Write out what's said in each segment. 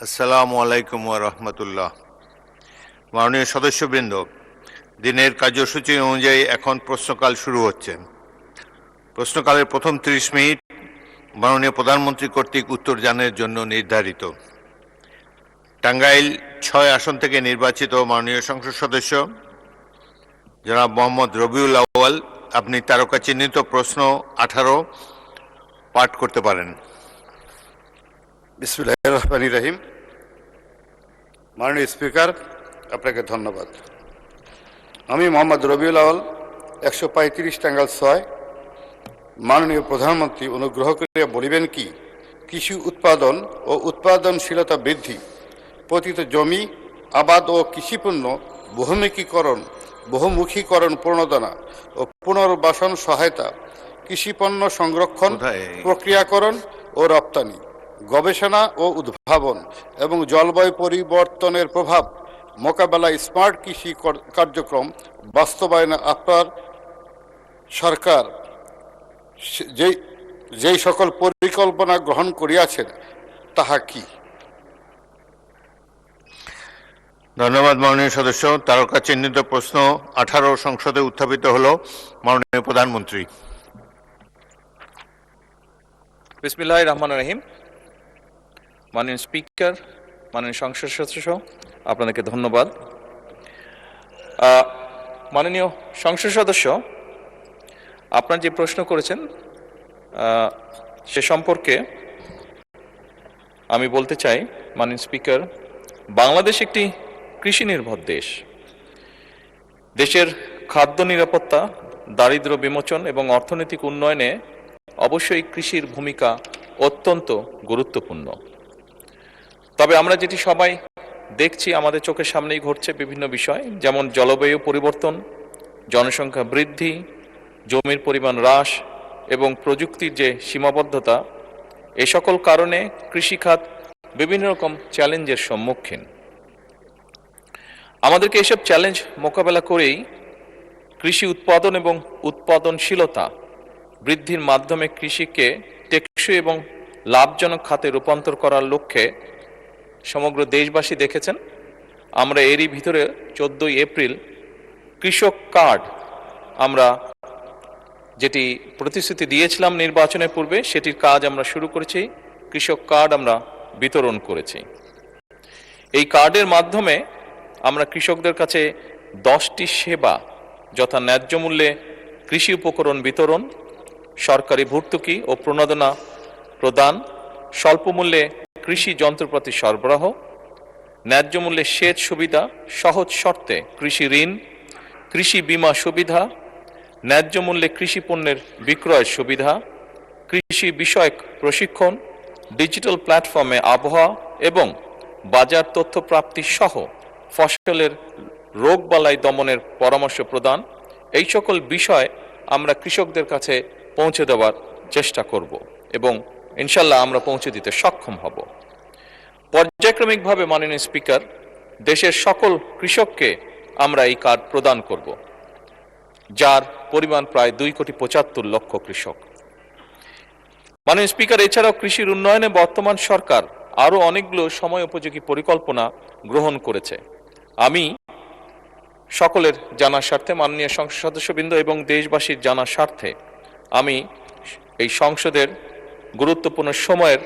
আসসালামু আলাইকুম ওয়া রাহমাতুল্লাহ। মাননীয় সদস্যবৃন্দ, দিনের কার্যসূচি অনুযায়ী এখন প্রশ্নকাল শুরু হচ্ছে। প্রশ্নকালের প্রথম 30 মিনিট মাননীয় প্রধানমন্ত্রী কর্তৃক উত্তরদানের জন্য নির্ধারিত। টাঙ্গাইল 6 আসন থেকে নির্বাচিত মাননীয় সংসদ সদস্য জনাব মোহাম্মদ রবিউল আউয়াল, আপনি তারকা চিহ্নিত প্রশ্ন 18 পাঠ করতে পারেন। বিসমিল্লাহির রহমানির রহিম। মাননীয় স্পিকার, আপনাকে ধন্যবাদ। আমি মোহাম্মদ রবিউল আউয়াল, 135 টাঙ্গাইল 6। মাননীয় প্রধানমন্ত্রী অনুগ্রহ করে বলিবেন কি, কৃষি উৎপাদন ও উৎপাদনশীলতা বৃদ্ধি, পতিত জমি, আবাদ ও কৃষিপণ্য বহুমুখীকরণ প্রণোদনা ও পুনর্বাসন সহায়তা, কৃষিপণ্য সংরক্ষণ, প্রক্রিয়াকরণ ও রপ্তানি, গবেষণা ও উদ্ভাবন এবং জলবায়ু পরিবর্তনের প্রভাব মোকাবেলায় স্মার্ট কৃষি কার্যক্রম বাস্তবায়নে আপনার সরকার যেই সকল পরিকল্পনা গ্রহণ করিয়াছেন তাহা কি? ধন্যবাদ মাননীয় সদস্য। তারকা চিহ্নিত প্রশ্ন 18 সংসদে উত্থাপিত হলো। মাননীয় প্রধানমন্ত্রী। বিসমিল্লাহির রহমানির রহিম। মাননীয় স্পিকার, মাননীয় সংসদ সদস্য, আপনাদেরকে ধন্যবাদ। মাননীয় সংসদ সদস্য, আপনার যে প্রশ্ন করেছেন সে সম্পর্কে আমি বলতে চাই, মাননীয় স্পিকার, বাংলাদেশ একটি কৃষি নির্ভর দেশ। দেশের খাদ্য নিরাপত্তা, দারিদ্র্য বিমোচন এবং অর্থনৈতিক উন্নয়নে অবশ্যই কৃষির ভূমিকা অত্যন্ত গুরুত্বপূর্ণ। তবে আমরা যেটি সবাই দেখছি, আমাদের চোখের সামনেই ঘটছে বিভিন্ন বিষয়, যেমন জলবায়ু পরিবর্তন, জনসংখ্যা বৃদ্ধি, জমির পরিমাণ হ্রাস এবং প্রযুক্তির যে সীমাবদ্ধতা, এই সকল কারণে কৃষিখাত বিভিন্ন রকম চ্যালেঞ্জের সম্মুখীন। আমাদেরকে এসব চ্যালেঞ্জ মোকাবেলা করেই কৃষি উৎপাদন এবং উৎপাদনশীলতা বৃদ্ধির মাধ্যমে কৃষিকে টেকসই এবং লাভজনক খাতে রূপান্তর করার লক্ষ্যে সমগ্র দেশবাসী দেখেছেন, আমরা এরই ভিতরে 14 এপ্রিল কৃষক কার্ড, আমরা যেটি প্রতিশ্রুতি দিয়েছিলাম নির্বাচনের পূর্বে, সেটির কাজ আমরা শুরু করেছি। কৃষক কার্ড আমরা বিতরণ করেছি। এই কার্ডের মাধ্যমে আমরা কৃষকদের কাছে 10টি সেবা, যথা ন্যায্য মূল্যে কৃষি উপকরণ বিতরণ, সরকারি ভর্তুকি ও প্রণোদনা প্রদান, স্বল্প মূল্যে কৃষি যন্ত্রপাতি সরবরাহ, ন্যায্য মূল্যে সেচ সুবিধা, সহজ শর্তে কৃষি ঋণ, কৃষি বীমা সুবিধা, ন্যায্য মূল্যে কৃষি পণ্যের বিক্রয়ের সুবিধা, কৃষি বিষয়ক প্রশিক্ষণ, ডিজিটাল প্ল্যাটফর্মে আবহাওয়া এবং বাজার তথ্য প্রাপ্তি সহ ফসলের রোগবালাই দমনের পরামর্শ প্রদান, এই সকল বিষয় আমরা কৃষকদের কাছে পৌঁছে দেওয়ার চেষ্টা করব এবং ইনশাল্লাহ আমরা পৌঁছে দিতে সক্ষম হব। পর্যায়ক্রমিকভাবে মাননীয় স্পিকার, দেশের সকল কৃষককে আমরা এই কার্ড প্রদান করব, যার পরিমাণ প্রায় 2,75,00,000 কৃষক। মাননীয় স্পিকার, এছাড়াও কৃষির উন্নয়নে বর্তমান সরকার আরও অনেকগুলো সময় উপযোগী পরিকল্পনা গ্রহণ করেছে। আমি সকলের জানার স্বার্থে, মাননীয় সংসদ সদস্যবৃন্দ এবং দেশবাসীর জানার স্বার্থে, আমি এই সংসদের গুরুত্বপূর্ণ সময়ের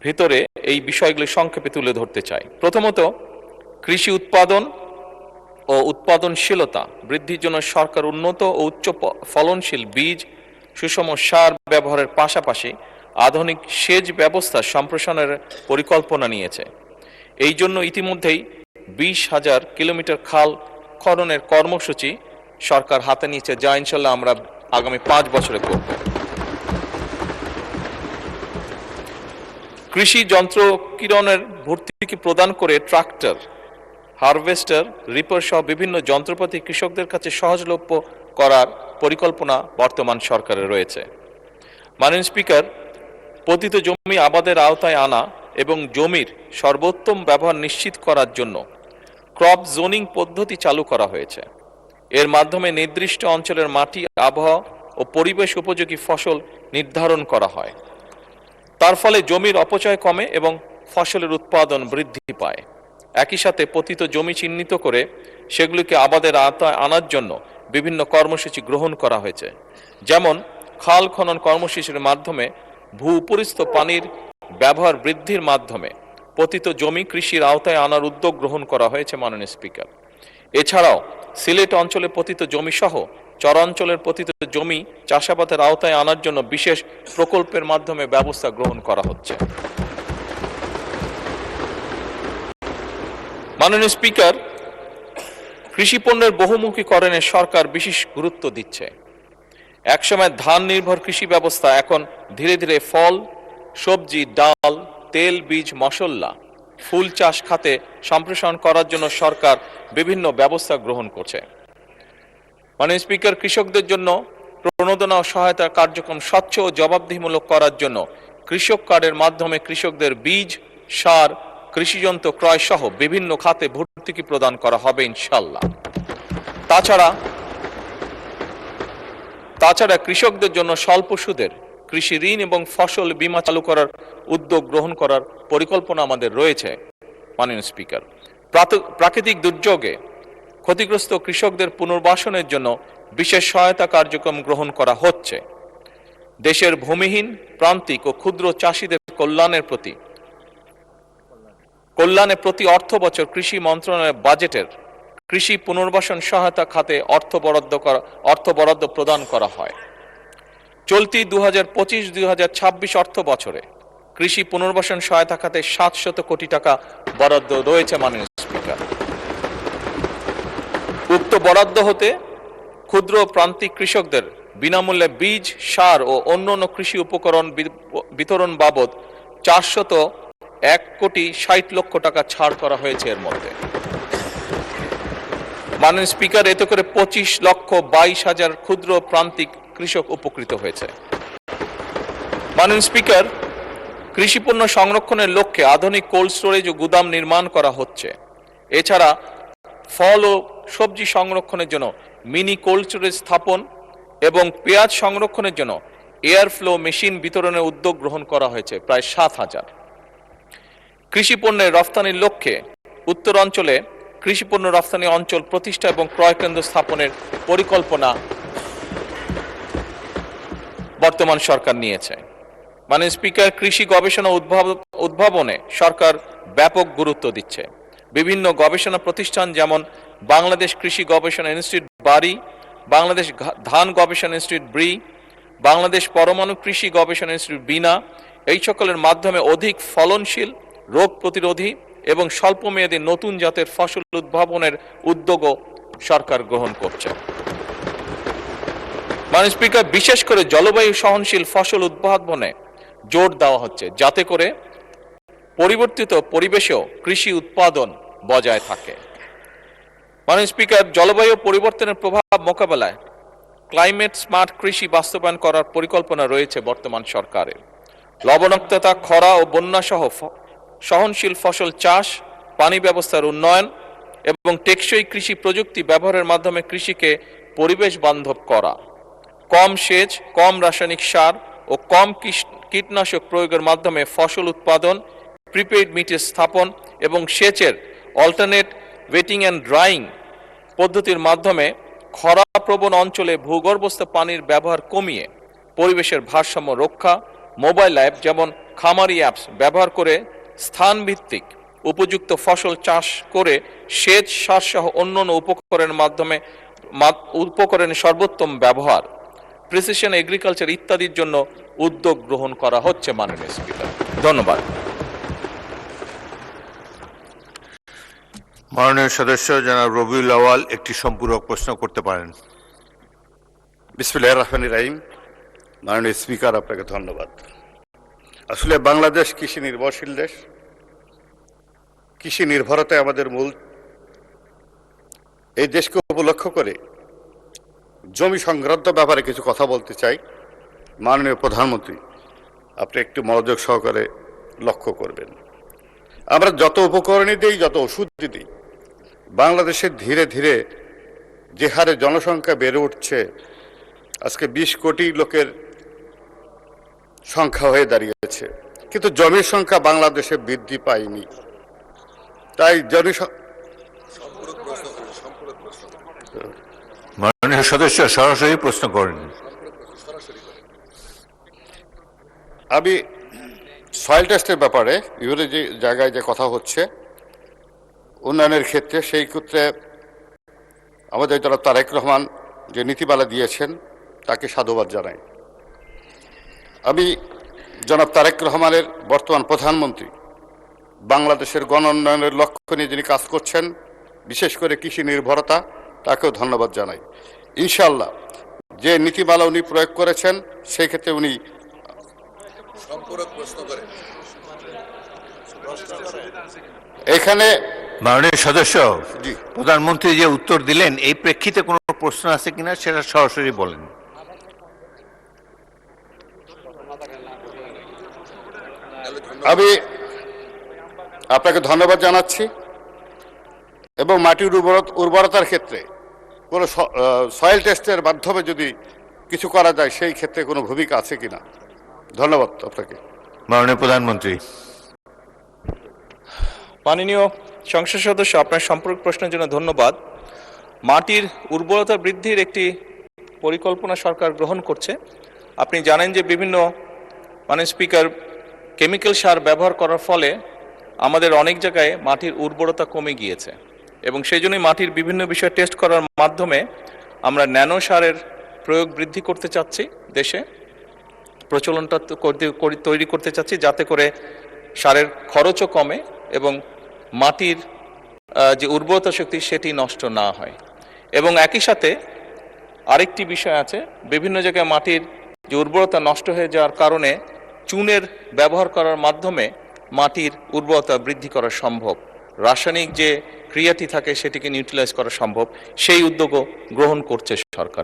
ভিতরে এই বিষয়গুলি সংক্ষেপে তুলে ধরতে চাই। প্রথমত, কৃষি উৎপাদন ও উৎপাদনশীলতা বৃদ্ধির জন্য সরকার উন্নত ও উচ্চ ফলনশীল বীজ, সুষম সার ব্যবহারের পাশাপাশি আধুনিক সেচ ব্যবস্থা সম্প্রসারণের পরিকল্পনা নিয়েছে। এই জন্য ইতিমধ্যেই 20,000 কিলোমিটার খাল খননের কর্মসূচি সরকার হাতে নিয়েছে, যা ইনশাল্লাহ আমরা আগামী 5 বছরে করব। কৃষি যন্ত্র কিরণের ভর্তুকি প্রদান করে ট্রাক্টর, হারভেস্টার, রিপার সহ বিভিন্ন যন্ত্রপাতি কৃষকদের কাছে সহজলভ্য করার পরিকল্পনা বর্তমান সরকারের রয়েছে। মাননীয় স্পিকার, পতিত জমি আবাদের আওতায় আনা এবং জমির সর্বোত্তম ব্যবহার নিশ্চিত করার জন্য ক্রপ জোনিং পদ্ধতি চালু করা হয়েছে। এর মাধ্যমে নির্দিষ্ট অঞ্চলের মাটি, আবহাওয়া ও পরিবেশ উপযোগী ফসল নির্ধারণ করা হয়। তার ফলে জমির অপচয় কমে এবং ফসলের উৎপাদন বৃদ্ধি পায়। একই সাথে পতিত জমি চিহ্নিত করে সেগুলিকে আবাদের আওতায় আনার জন্য বিভিন্ন কর্মসূচি গ্রহণ করা হয়েছে। যেমন খাল খনন কর্মসূচির মাধ্যমে ভূ-উপরিস্থ পানির ব্যবহার বৃদ্ধির মাধ্যমে পতিত জমি কৃষির আওতায় আনার উদ্যোগ গ্রহণ করা হয়েছে মাননীয় স্পিকার। এছাড়াও সিলেট অঞ্চলে পতিত জমি সহ চরাঞ্চলের পতিত জমি চাষাবাদের আওতায় আনার জন্য বিশেষ প্রকল্পের মাধ্যমে ব্যবস্থা গ্রহণ করা হচ্ছে। মাননীয় স্পিকার, কৃষি পণ্যের বহুমুখীকরণে সরকার বিশেষ গুরুত্ব দিচ্ছে। একসময় ধান নির্ভর কৃষি ব্যবস্থা এখন ধীরে ধীরে ফল, সবজি, ডাল, তেল, বীজ, মশলা, ফুল চাষ খাতে সম্প্রসারণ করার জন্য সরকার বিভিন্ন ব্যবস্থা গ্রহণ করছে। মাননীয় স্পিকার, কৃষকদের জন্য প্রণোদনা ও সহায়তা কার্যক্রম স্বচ্ছ ও জবাবদিহিমূলক করার জন্য কৃষক কার্ডের মাধ্যমে কৃষকদের বীজ, সার, কৃষিযন্ত্র ক্রয় সহ বিভিন্ন খাতে ভর্তুকি প্রদান করা হবে ইনশাআল্লাহ। তাছাড়া কৃষকদের জন্য স্বল্প সুদের কৃষি ঋণ এবং ফসল বীমা চালু করার উদ্যোগ গ্রহণ করার পরিকল্পনা আমাদের রয়েছে। মাননীয় স্পিকার, প্রাকৃতিক দুর্যোগে ক্ষতিগ্রস্ত কৃষকদের পুনর্বাসনের জন্য বিশেষ সহায়তা কার্যক্রম গ্রহণ করা হচ্ছে। দেশের ভূমিহীন, প্রান্তিক ও ক্ষুদ্র চাষীদের কল্যাণে প্রতি অর্থ বছর কৃষি মন্ত্রণালয়ের বাজেটের কৃষি পুনর্বাসন সহায়তা খাতে অর্থ বরাদ্দ প্রদান করা হয়। চলতি 2025-2026 অর্থ বছরে কৃষি পুনর্বাসন সহায়তা খাতে 700 কোটি টাকা বরাদ্দ রয়েছে। মাননীয় স্পিকার, উক্ত বরাদ্দ হতে ক্ষুদ্র প্রান্তিক কৃষকদের বিনামূল্যে বীজ, সার ও অন্যান্য কৃষি উপকরণ বিতরণ বাবদ 401 কোটি 60 লক্ষ টাকা ছাড় করা হয়েছে। এর মধ্যে মাননীয় স্পিকার, এতে করে 25,22,000 ক্ষুদ্র প্রান্তিক কৃষক উপকৃত হয়েছে। মাননীয় স্পিকার, কৃষি পণ্য সংরক্ষণের লক্ষ্যে আধুনিক কোল্ড স্টোরেজ ও গুদাম নির্মাণ করা হচ্ছে। এছাড়া ফল ও সবজি সংরক্ষণের জন্য মিনি কোল্ড স্টোরেজ স্থাপন এবং পেঁয়াজ সংরক্ষণের জন্য এয়ার ফ্লো মেশিন বিতরণের উদ্যোগ গ্রহণ করা হয়েছে প্রায় 7,000। কৃষি পণ্যের রফতানির লক্ষ্যে উত্তরাঞ্চলে কৃষি পণ্য রফতানি অঞ্চল প্রতিষ্ঠা এবং ক্রয় কেন্দ্র স্থাপনের পরিকল্পনা বর্তমান সরকার নিয়েছে। মাননীয় স্পিকার, কৃষি গবেষণা উদ্ভাবনে সরকার ব্যাপক গুরুত্ব দিচ্ছে। বিভিন্ন গবেষণা প্রতিষ্ঠান যেমন বাংলাদেশ কৃষি গবেষণা ইনস্টিটিউট বারি, বাংলাদেশ ধান গবেষণা ইনস্টিটিউট ব্রি, বাংলাদেশ পরমাণু কৃষি গবেষণা ইনস্টিটিউট বিনা, এই সকলের মাধ্যমে অধিক ফলনশীল, রোগ প্রতিরোধী এবং স্বল্পমেয়াদী নতুন জাতের ফসল উদ্ভাবনের উদ্যোগও সরকার গ্রহণ করছে। মাননীয় স্পিকার, বিশেষ করে জলবায়ু সহনশীল ফসল উদ্ভাবনে জোর দেওয়া হচ্ছে, যাতে করে পরিবর্তিত পরিবেশেও কৃষি উৎপাদন বজায় থাকে। মাননীয় স্পিকার, জলবায়ু পরিবর্তনের প্রভাব মোকাবেলায় ক্লাইমেট স্মার্ট কৃষি বাস্তবায়ন করার পরিকল্পনা রয়েছে বর্তমান সরকারের। লবণাক্ততা, খরা ও বন্যা সহ সহনশীল ফসল চাষ, পানি ব্যবস্থার উন্নয়ন এবং টেকসই কৃষি প্রযুক্তি ব্যবহারের মাধ্যমে কৃষিকে পরিবেশ বান্ধব করা, কম সেচ, কম রাসায়নিক সার ও কম কীটনাশক প্রয়োগের মাধ্যমে ফসল উৎপাদন, প্রিপেইড মিটার স্থাপন এবং সেচের অল্টারনেট ওয়েটিং অ্যান্ড ড্রাইং পদ্ধতির মাধ্যমে খরাপ্রবণ অঞ্চলে ভূগর্ভস্থ পানির ব্যবহার কমিয়ে পরিবেশের ভারসাম্য রক্ষা, মোবাইল অ্যাপ যেমন খামারি অ্যাপস ব্যবহার করে স্থানভিত্তিক উপযুক্ত ফসল চাষ করে সেচ, সার সহ অন্যান্য উপকরণের সর্বোত্তম ব্যবহার, প্রিসিশন এগ্রিকালচার ইত্যাদির জন্য উদ্যোগ গ্রহণ করা হচ্ছে। মাননীয় স্পিকার, ধন্যবাদ। মাননীয় সদস্য জনাব রবিউল আউয়াল একটি সম্পূরক প্রশ্ন করতে পারেন। বিসমিল্লাহির রহমানির রহিম। মাননীয় স্পিকার, আপনাকে ধন্যবাদ। আসলে বাংলাদেশ কৃষি নির্ভরশীল দেশ, কৃষি নির্ভরতাই আমাদের মূল। এই দেশকে উপলক্ষ করে জমি সংক্রান্ত ব্যাপারে কিছু কথা বলতে চাই। মাননীয় প্রধানমন্ত্রী, আপনি একটু মনোযোগ সহকারে লক্ষ্য করবেন। আমরা যত উপকরণই দিই, যত ওষুধ দিই, বাংলাদেশে ধীরে ধীরে যে হারে জনসংখ্যা বেড়ে উঠছে, আজকে 20 কোটি লোকের সংখ্যা হয়ে দাঁড়িয়েছে। কিন্তু জমির সংখ্যা বাংলাদেশে বৃদ্ধি পায়নি। তাই মাননীয় সদস্য সরাসরি প্রশ্ন করেন। আমি সয়েল টেস্টের ব্যাপারে বিভিন্ন যে জায়গায় যে কথা হচ্ছে উন্নয়নের ক্ষেত্রে, সেই ক্ষেত্রে আমাদের জনাব তারেক রহমান যে নীতিমালা দিয়েছেন তাকে সাধুবাদ জানাই। আমি জনাব তারেক রহমানের বর্তমান প্রধানমন্ত্রী বাংলাদেশের গণ উন্নয়নের লক্ষ্য নিয়ে যিনি কাজ করছেন, বিশেষ করে কৃষি নির্ভরতা, তাকেও ধন্যবাদ জানাই। ইনশাআল্লাহ যে নীতিমালা উনি প্রয়োগ করেছেন সেই ক্ষেত্রে উনি এখানে মাননীয় সদস্য, জি প্রধানমন্ত্রী যে উত্তর দিলেন এই প্রেক্ষিতে কোনো প্রশ্ন আছে কিনা সেটা সরাসরি বলেন। আমি আপনাকে ধন্যবাদ জানাচ্ছি এবং মাটির উর্বরতার ক্ষেত্রে কোনো সয়েল টেস্টের মাধ্যমে যদি কিছু করা যায় সেই ক্ষেত্রে কোনো ভূমিকা আছে কিনা। ধন্যবাদ আপনাকে। মাননীয় প্রধানমন্ত্রী। মাননীয় সংসদ সদস্য, আপনার সম্পর্ক প্রশ্নের জন্য ধন্যবাদ। মাটির উর্বরতা বৃদ্ধির একটি পরিকল্পনা সরকার গ্রহণ করছে। আপনি জানেন যে বিভিন্ন মাননীয় স্পিকার, কেমিক্যাল সার ব্যবহার করার ফলে আমাদের অনেক জায়গায় মাটির উর্বরতা কমে গিয়েছে এবং সেই জন্যই মাটির বিভিন্ন বিষয় টেস্ট করার মাধ্যমে আমরা ন্যানো সারের প্রয়োগ বৃদ্ধি করতে চাচ্ছি, দেশে প্রচলনটা তৈরি করতে চাচ্ছি, যাতে করে সারের খরচও কমে এবং মাটির যে উর্বরতা শক্তি সেটি নষ্ট না হয়। এবং একই সাথে আরেকটি বিষয় আছে, বিভিন্ন জায়গায় মাটির যে উর্বরতা নষ্ট হয়ে যাওয়ার কারণে চুনের ব্যবহার করার মাধ্যমে মাটির উর্বরতা বৃদ্ধি করা সম্ভব, রাসায়নিক যে ক্রিয়াটি থাকে সেটিকে নিউট্রালাইজ করা সম্ভব, সেই উদ্যোগও গ্রহণ করছে সরকার।